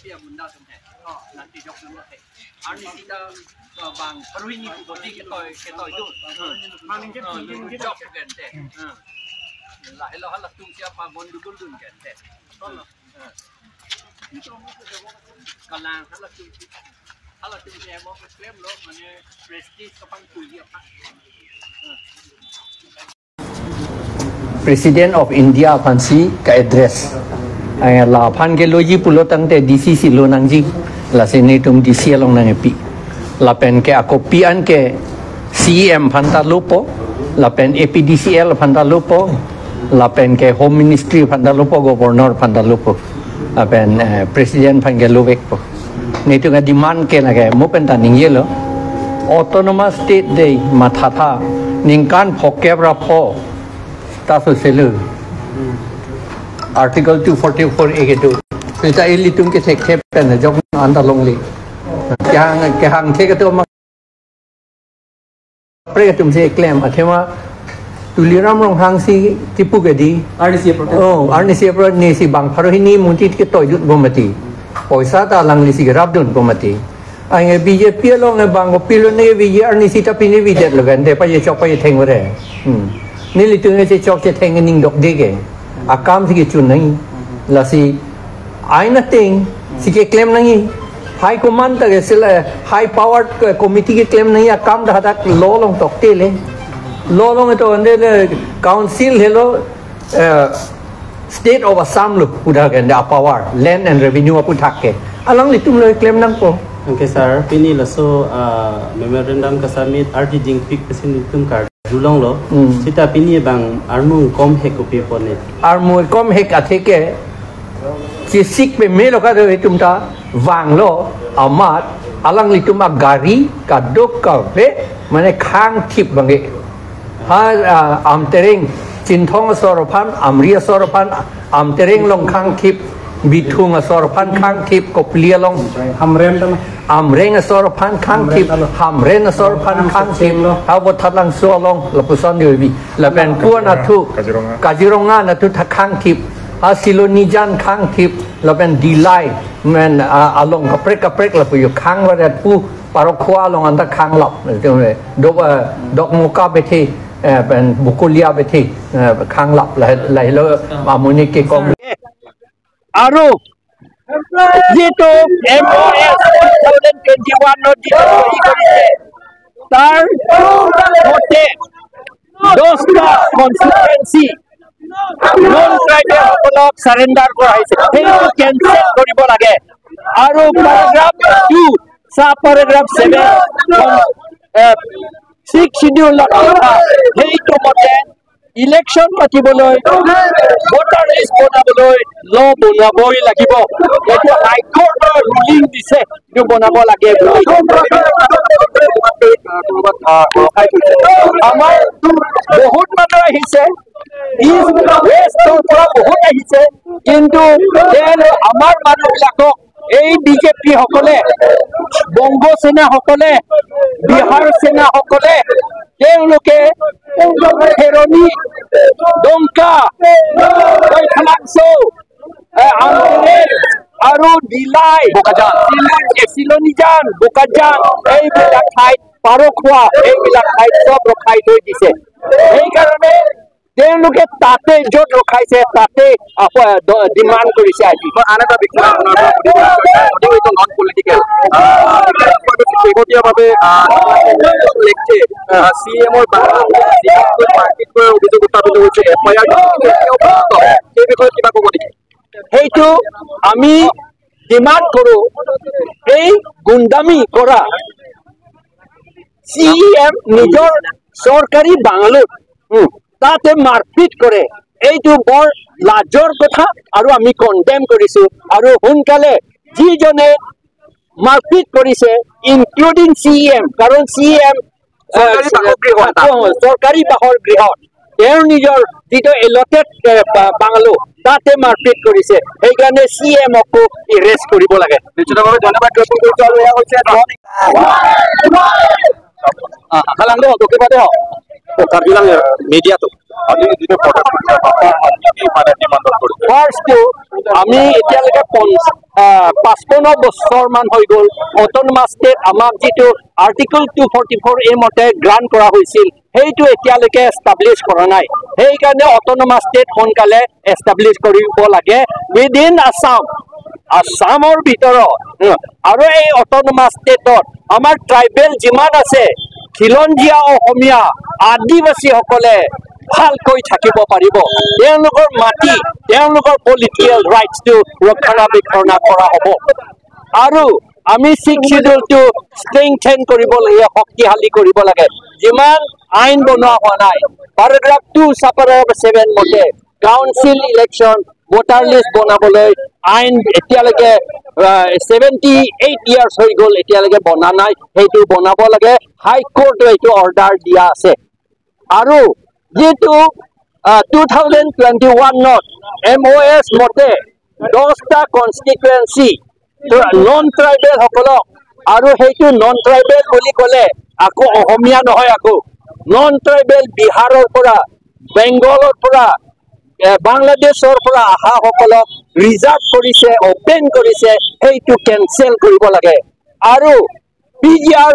dia bunda tumhe nanti jok dulu teh ani kita bang perlu ini body kita itu maning ke jok kan teh lah elo halah tung siapa bondu gundun kan teh kalang halah tung dia mau claim lo mana prestige kapang kuliah pak President of India Pansi ka address la phan ke loji pulo tangte DCC lo nangji la senatum DC long nangepi la pen ke akopi an ke CM phanta lupo la pen APDCL phanta lupo la pen ke Home Ministry phanta lupo Governor phanta lupo la pen President phan ke lovek po ni tu ga demand ke la ke mo pen ta ning yelo autonomous state day mathatha ningkan phokep ra pho Tasu selu Article 244 A2 Kita ili tung ke tek tep pen jok anda long li ke hang ke to ma pre tum se claim athema tuliram rong hang si tipu ke di RNC pro ni si bang pharohini munti ke toy dut bomati poisa ta lang li si grab dun bomati ai BJP long ne bang pilo ne vi RNC ta pini vi det logan de pa ye chok pa ye theng reนี่ลิตุงจะจอกจะแทงกันนิ่งดอกเด็กอากามสิกิจุนนั่งละสิไอ้นั่นเองสิกิเคลมนั่งไฮคอมมานด์ตะเกสิละไฮพาวเวอร์คอมมิตี้กิเคลมนั่งอากามดะฮักลอลงตอกเตเลยลอลงตัวอันเดคาวอนซิลเฮโลสเตทออฟอัสซัมลุพุดากันดะพาวเวอร์แลนด์แอนด์เรเวนิวพุทักเกอลังลิตุงเลยเคลมนั่งโปOke sir, pini laso memorandum kasamit arti jingpik pesin itum card julong lo. Sita pini bang armung kom hek kopi pone. Armung kom hek atike cisik pe me lo ka de itum ta wang lo amat alang litum agari kadok ka ve mane khang thip bange. Ha amtereng chinthong soropan amria soropan amtereng long khang thip bitung soropan khang thip koplia long amreng soropan khang thip hamren soropan khang thip ha bot thalang so long lapuson dewi la ben puan atu kajironga natu khang thip ha silonijan khang thip la ben dilai men along kaprek la pu khang wa pu parokwa long anda khang lop dok muka bethi ben bukulia bethi khang lop la lo amuni ke kom Aru Jito MOS 2021 notice Tar Mote Dosta constituency non-tribal block surrender kora hoise hetu cancel koribo lage aru paragraph 2 sa paragraph 7 6 schedule hetu mote election patiboloi voter list bonaboloi law bonaboi lagibo etu high court ruling dise etu bonabo lage amar bahut manu ahise east west pora bahut ahise kintu amar manu bilakok এই BJP সকলে বংগ সেনা সকলে বিহাৰ সেনা সকলে তেওঁলোকে হেৰণী ডংকা আৰু দিলাই চিলনিজান বোকাজান এইবিলাক ঠাইত পাৰখোৱা এইবিলাক ঠাইত চব ৰখাই থৈ দিছে সেইকাৰণে তেওঁলোকে তাতে য'ত ৰখাইছে তাতে ডিমাণ্ড কৰিছে আজি আন এটা বিষয় নন পলিটিকেল শেহতীয়াভাৱে লিখছে চিএমৰ অভিযোগ উত্থাপিত হৈছে এফআইআৰ সেই বিষয়ে কিবা ক'ব নেকি সেইটো আমি ডিমাণ্ড কৰোঁ এই গুণ্ডামি কৰা চিএম নিজৰ চৰকাৰী বাংলোত তাতে মাৰপিট কৰে এইটো বৰ লাজৰ কথা আৰু আমি কণ্ডেম কৰিছো আৰু সোনকালে যিজনে মাৰপিট কৰিছে ইনক্লুডিং চিএম কাৰণ চিএম চৰকাৰী বাহৰ গৃহত তেওঁৰ নিজৰ যিটো এলটেড বাংলো তাতে মাৰপিট কৰিছে সেইকাৰণে চিএমকো এৰেষ্ট কৰিব লাগে নিশ্চিতভাৱে ধন্যবাদ জ্ঞাপন কৰিছো আৰু এয়া হৈছে হালাংগ কেইবাতে কাৰ্বিলাং মিডিয়াটো ফাৰ্ষ্ট আমি এতিয়ালৈকে 55 বছৰমান হৈ গ'ল অট'নমাছ ষ্টেট আমাক যিটো আৰ্টিকল 244A মতে গ্ৰাণ্ট কৰা হৈছিল সেইটো এতিয়ালৈকে এষ্টাব্লিছ কৰা নাই সেইকাৰণে অট'নমাছ ষ্টেট সোনকালে এষ্টাব্লিছ কৰিব লাগে উইদিন আসামৰ ভিতৰত আৰু এই অট'নমাছ ষ্টেটত আমাৰ ট্ৰাইবেল যিমান আছে খিলঞ্জীয়া অসমীয়া আদিবাসীসকলে ভালকৈ থাকিব পাৰিব তেওঁলোকৰ মাটি তেওঁলোকৰ পলিটিকেল ৰাইটছটো ৰক্ষণাবেক্ষণ কৰা হ'ব আৰু আমি 6th শিডিউলটো ষ্ট্ৰেংথেন কৰিব লাগে শক্তিশালী কৰিব লাগে যিমান আইন বনোৱা হোৱা নাই পেৰাগ্ৰাফ 2 সাবপেৰাগ্ৰাফ 7 মতে কাউন্সিল ইলেকশ্যন ভোটাৰ লিষ্ট বনাবলৈ আইন এতিয়ালৈকে 78 ইয়াৰ্ছ হৈ গ'ল এতিয়ালৈকে বনা নাই সেইটো বনাব লাগে হাই কোৰ্টে এইটো অৰ্ডাৰ দিয়া আছে আৰু যেটো 2021 MOS মতে 10টা কনস্টিটুৱেন্সি নন ট্ৰাইবেল সকলক আৰু সেইটো নন ট্ৰাইবেল বুলি ক'লে আকৌ অসমীয়া নহয় আকৌ নন ট্ৰাইবেল বিহাৰৰ পৰা বেংগলৰ পৰা বাংলাদেশৰ পৰা আহা সকলক ৰিজাৰ্ভ কৰিছে ওপেন কৰিছে সেইটো কেনসেল কৰিব লাগে আৰু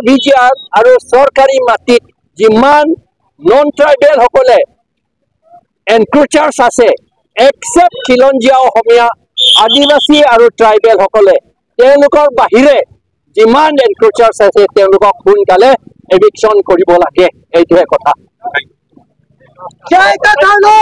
VGR আৰু চৰকাৰী মাটিত যিমান নন ট্ৰাইবেল সকলে এনক্ৰোচাৰ্ছ আছে এক্সেপ্ট খিলঞ্জীয়া অসমীয়া আদিবাসী আৰু ট্ৰাইবেল সকলে তেওঁলোকৰ বাহিৰে যিমান এনক্ৰোচাৰ্ছ আছে তেওঁলোকক সোনকালে এভিকশ্যন কৰিব লাগে এইটোৱে কথা জয় কাকানো